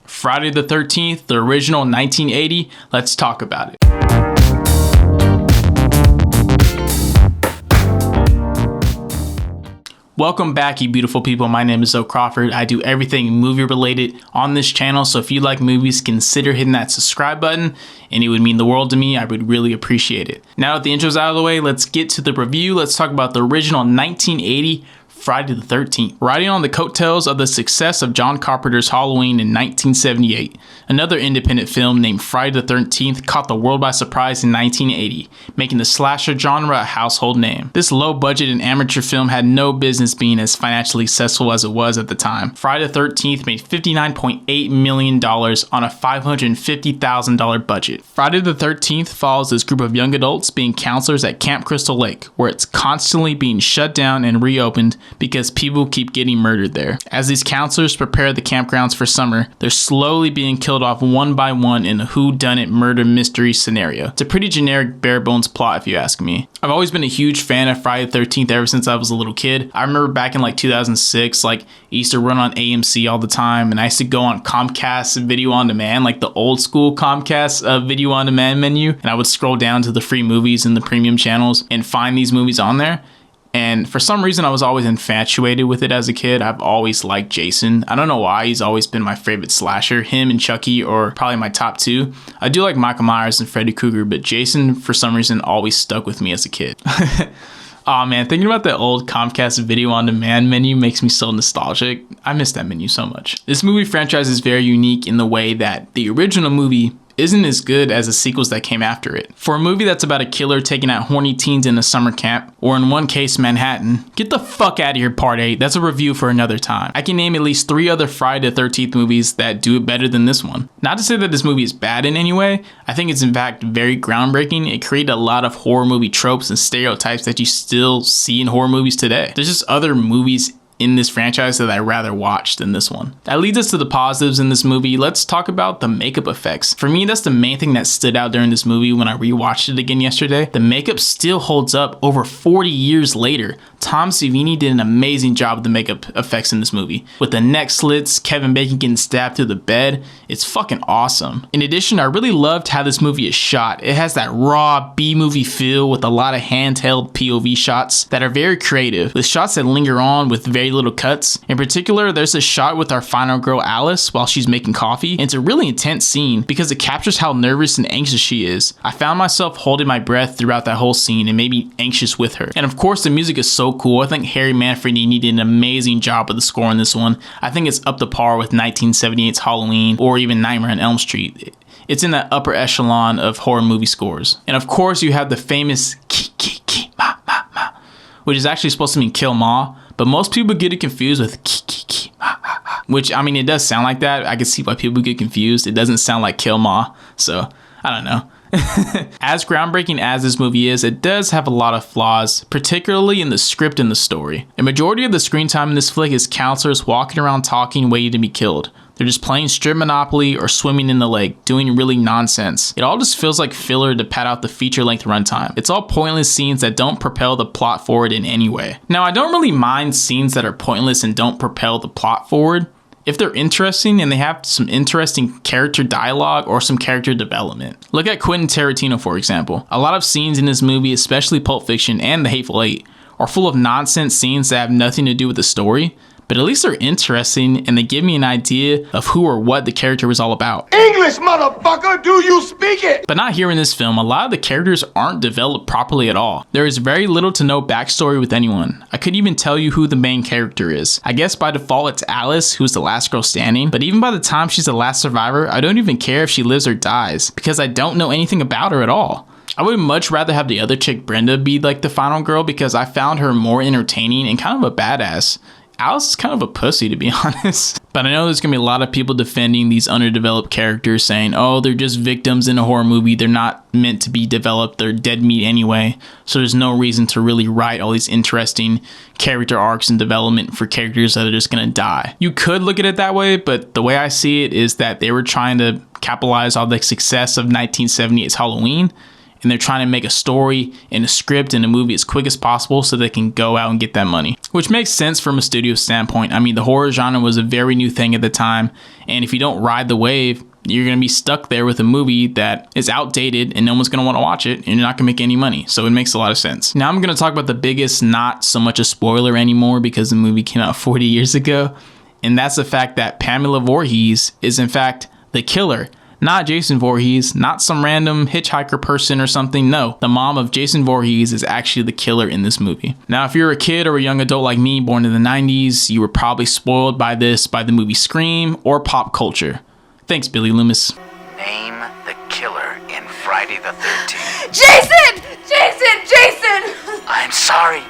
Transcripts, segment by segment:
Friday the 13th, the original 1980. Let's talk about it. Welcome back, you beautiful people. My name is Zoe Crawford. I do everything movie related on this channel, so if you like movies, consider hitting that subscribe button, and it would mean the world to me. I would really appreciate it. Now that the intro's out of the way, let's get to the review. Let's talk about the original 1980 Friday the 13th. Riding on the coattails of the success of John Carpenter's Halloween in 1978, another independent film named Friday the 13th caught the world by surprise in 1980, making the slasher genre a household name. This low-budget and amateur film had no business being as financially successful as it was at the time. Friday the 13th made $59.8 million on a $550,000 budget. Friday the 13th follows this group of young adults being counselors at Camp Crystal Lake, where it's constantly being shut down and reopened because people keep getting murdered there. As these counselors prepare the campgrounds for summer, they're slowly being killed off one by one in a whodunit murder mystery scenario. It's a pretty generic, bare bones plot if you ask me. I've always been a huge fan of Friday the 13th ever since I was a little kid. I remember back in like 2006, it used to run on AMC all the time, and I used to go on Comcast Video On Demand, like the old school Comcast Video On Demand menu, and I would scroll down to the free movies and the premium channels and find these movies on there. And for some reason, I was always infatuated with it as a kid. I've always liked Jason. I don't know why. He's always been my favorite slasher. Him and Chucky are probably my top two. I do like Michael Myers and Freddy Krueger, but Jason, for some reason, always stuck with me as a kid. Aw man, thinking about that old Comcast Video On Demand menu makes me so nostalgic. I miss that menu so much. This movie franchise is very unique in the way that the original movie isn't as good as the sequels that came after it. For a movie that's about a killer taking out horny teens in a summer camp, or in one case Manhattan, get the fuck out of here, Part 8. That's a review for another time. I can name at least 3 other Friday the 13th movies that do it better than this one. Not to say that this movie is bad in any way, I think it's in fact very groundbreaking. It created a lot of horror movie tropes and stereotypes that you still see in horror movies today. There's just other movies in this franchise that I rather watch than this one. That leads us to the positives in this movie. Let's talk about the makeup effects. For me, that's the main thing that stood out during this movie when I rewatched it again yesterday. The makeup still holds up over 40 years later. Tom Savini did an amazing job with the makeup effects in this movie. With the neck slits, Kevin Bacon getting stabbed through the bed, it's fucking awesome. In addition, I really loved how this movie is shot. It has that raw B-movie feel with a lot of handheld POV shots that are very creative, with shots that linger on with very little cuts. In particular, there's a shot with our final girl Alice while she's making coffee, and it's a really intense scene because it captures how nervous and anxious she is. I found myself holding my breath throughout that whole scene and made me anxious with her. And of course, the music is so cool. I think Harry Manfredini did an amazing job with the score on this one. I think it's up to par with 1978's Halloween or even Nightmare on Elm Street. It's in that upper echelon of horror movie scores. And of course, you have the famous ki ki ki ma ma ma, which is actually supposed to mean kill ma, but most people get it confused with ki ki ki ma ma ma, which, I mean, it does sound like that. I can see why people get confused. It doesn't sound like kill ma, so I don't know. As groundbreaking as this movie is, it does have a lot of flaws, particularly in the script and the story. A majority of the screen time in this flick is counselors walking around talking, waiting to be killed. They're just playing strip Monopoly or swimming in the lake, doing really nonsense. It all just feels like filler to pad out the feature-length runtime. It's all pointless scenes that don't propel the plot forward in any way. Now, I don't really mind scenes that are pointless and don't propel the plot forward if they're interesting and they have some interesting character dialogue or some character development. Look at Quentin Tarantino, for example. A lot of scenes in this movie, especially Pulp Fiction and The Hateful Eight, are full of nonsense scenes that have nothing to do with the story, but at least they're interesting and they give me an idea of who or what the character was all about. English, motherfucker, do you speak it? But not here in this film. A lot of the characters aren't developed properly at all. There is very little to no backstory with anyone. I couldn't even tell you who the main character is. I guess by default it's Alice, who's the last girl standing, but even by the time she's the last survivor, I don't even care if she lives or dies, because I don't know anything about her at all. I would much rather have the other chick, Brenda, be like the final girl because I found her more entertaining and kind of a badass. Alice is kind of a pussy, to be honest. But I know there's gonna be a lot of people defending these underdeveloped characters, saying, oh, they're just victims in a horror movie, they're not meant to be developed, they're dead meat anyway, so there's no reason to really write all these interesting character arcs and development for characters that are just gonna die. You could look at it that way, but the way I see it is that they were trying to capitalize on the success of 1978's Halloween, and they're trying to make a story and a script and a movie as quick as possible so they can go out and get that money. Which makes sense from a studio standpoint. I mean, the horror genre was a very new thing at the time, and if you don't ride the wave, you're going to be stuck there with a movie that is outdated and no one's going to want to watch it, and you're not going to make any money. So it makes a lot of sense. Now I'm going to talk about the biggest, not so much a spoiler anymore because the movie came out 40 years ago, and that's the fact that Pamela Voorhees is in fact the killer. Not Jason Voorhees, not some random hitchhiker person or something. No, the mom of Jason Voorhees is actually the killer in this movie. Now, if you're a kid or a young adult like me, born in the 90s, you were probably spoiled by this by the movie Scream or pop culture. Thanks, Billy Loomis. Name the killer in Friday the 13th. Jason! Jason! I'm sorry,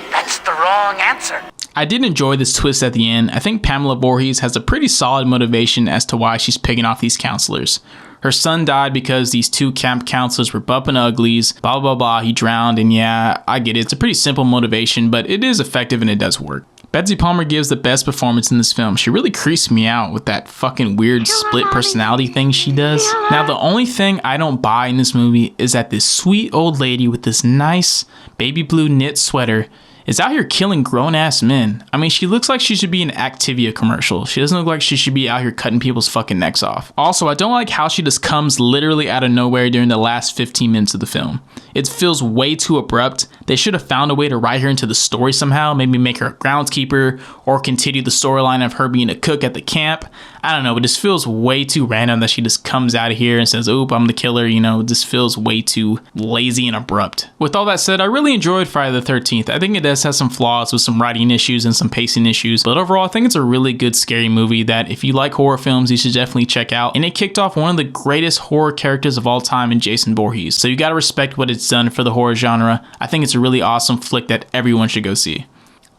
that's the wrong answer. I did enjoy this twist at the end. I think Pamela Voorhees has a pretty solid motivation as to why she's picking off these counselors. Her son died because these two camp counselors were bumping uglies, blah, blah, blah, he drowned, and yeah, I get it. It's a pretty simple motivation, but it is effective and it does work. Betsy Palmer gives the best performance in this film. She really creased me out with that fucking weird split personality thing she does. Now, the only thing I don't buy in this movie is that this sweet old lady with this nice baby blue knit sweater is out here killing grown-ass men. I mean, she looks like she should be in an Activia commercial. She doesn't look like she should be out here cutting people's fucking necks off. Also, I don't like how she just comes literally out of nowhere during the last 15 minutes of the film. It feels way too abrupt. They should have found a way to write her into the story somehow, maybe make her a groundskeeper or continue the storyline of her being a cook at the camp. I don't know, but this feels way too random that she just comes out of here and says, oop, I'm the killer. You know, this feels way too lazy and abrupt. With all that said, I really enjoyed Friday the 13th. I think it does have some flaws with some writing issues and some pacing issues, but overall I think it's a really good scary movie that if you like horror films, you should definitely check out. And it kicked off one of the greatest horror characters of all time in Jason Voorhees. So you gotta respect what it's done for the horror genre. I think it's a really awesome flick that everyone should go see.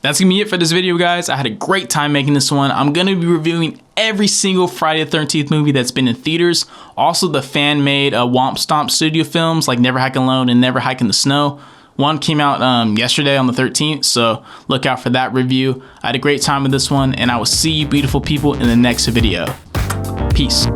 That's gonna be it for this video, guys. I had a great time making this one. I'm gonna be reviewing every single Friday the 13th movie that's been in theaters. Also the fan-made Womp Stomp studio films like Never Hike Alone and Never Hike in the Snow. One came out yesterday on the 13th, so look out for that review. I had a great time with this one, and I will see you beautiful people in the next video. Peace.